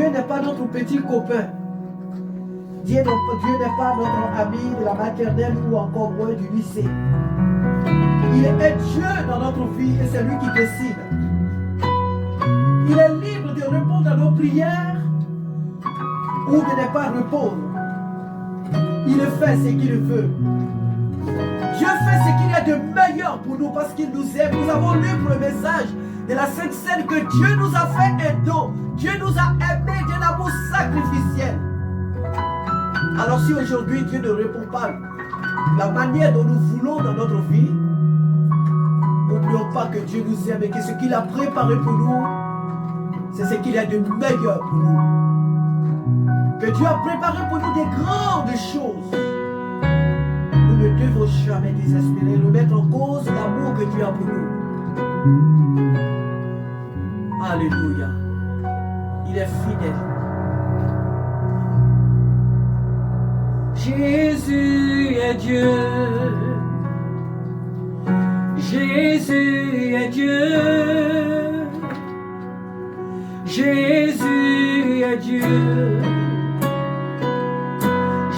Dieu n'est pas notre petit copain. Dieu n'est pas notre ami de la maternelle ou encore moins du lycée. Il est Dieu dans notre vie et c'est lui qui décide. Il est libre de répondre à nos prières ou de ne pas répondre. Il fait ce qu'il veut. Dieu fait ce qu'il y a de meilleur pour nous parce qu'il nous aime. Nous avons lu pour le message de la Sainte Seine que Dieu nous a fait un don. Dieu nous a aimés d'un amour sacrificiel. Alors si aujourd'hui Dieu ne répond pas de la manière dont nous voulons dans notre vie, n'oublions pas que Dieu nous aime et que ce qu'il a préparé pour nous, c'est ce qu'il y a de meilleur pour nous. Que Dieu a préparé pour nous des grandes choses. Nous ne devons jamais désespérer, remettre en cause l'amour que Dieu a pour nous. Alléluia. Il est fidèle. Jésus est Dieu. Jésus est Dieu. Jésus est Dieu.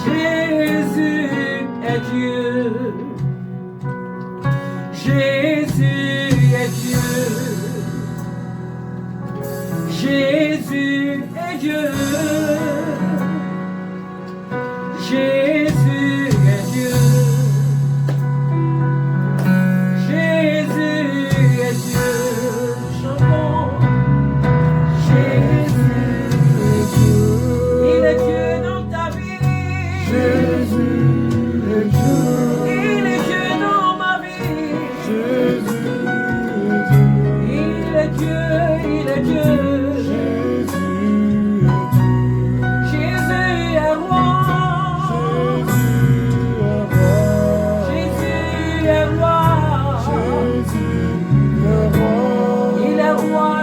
Jésus est Dieu. Jésus est Dieu. Jésus est Dieu. Jésus est Dieu. Jésus est Dieu. Chantons. Jésus est Dieu. Il est Dieu dans ta vie. Jésus est Dieu. Il est Dieu dans ma vie. Jésus est Dieu. Il est Dieu, il est Dieu. Roi.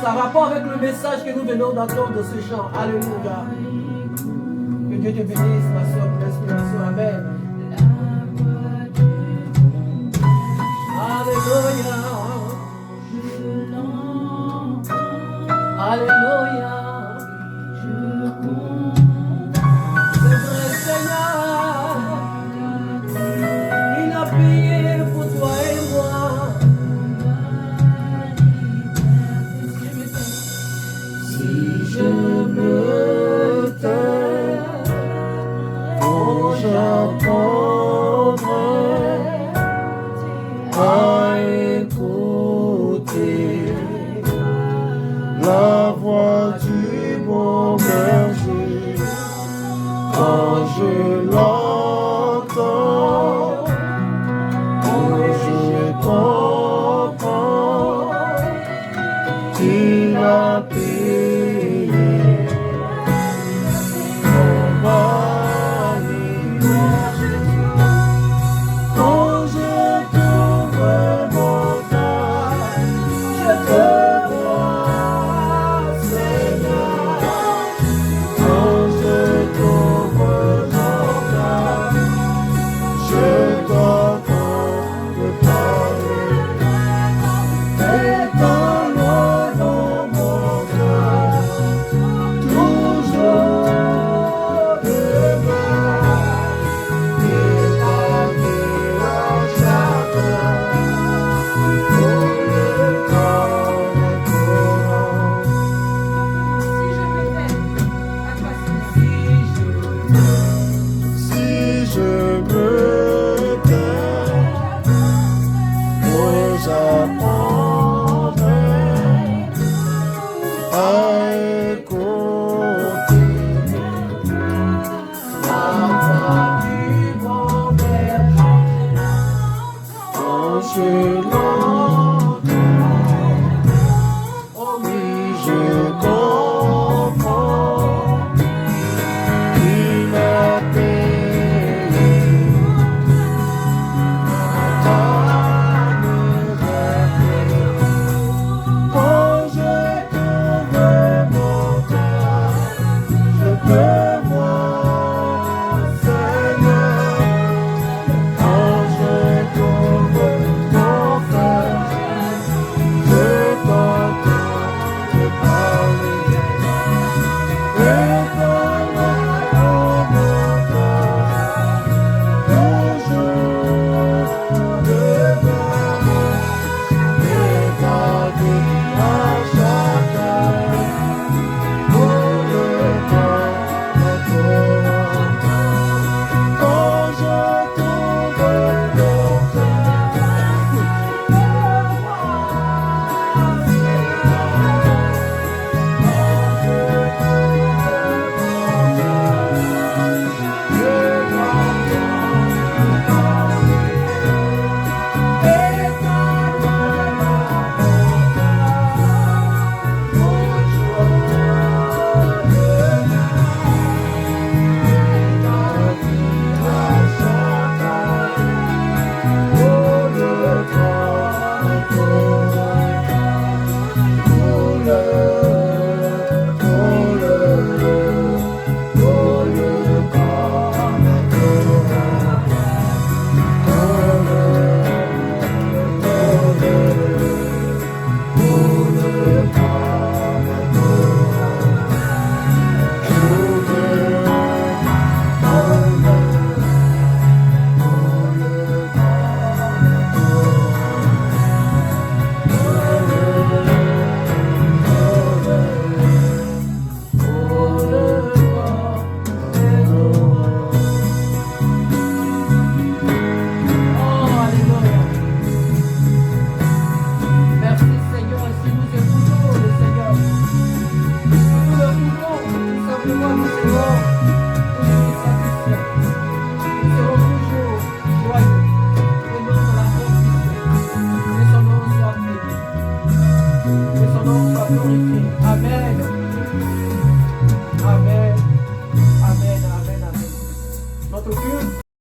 Ça a rapport avec le message que nous venons d'entendre de ce chant. Alléluia. Que Dieu te bénisse, ma soeur, pour l'inspiration. Amen. Alléluia. Alléluia. C'est vrai, Seigneur. Il a payé pour toi et moi. Si je me tais, oh, j'apprendrai à écouter la voix du bon berger. Quand je l'entends, je comprends qu'il a payé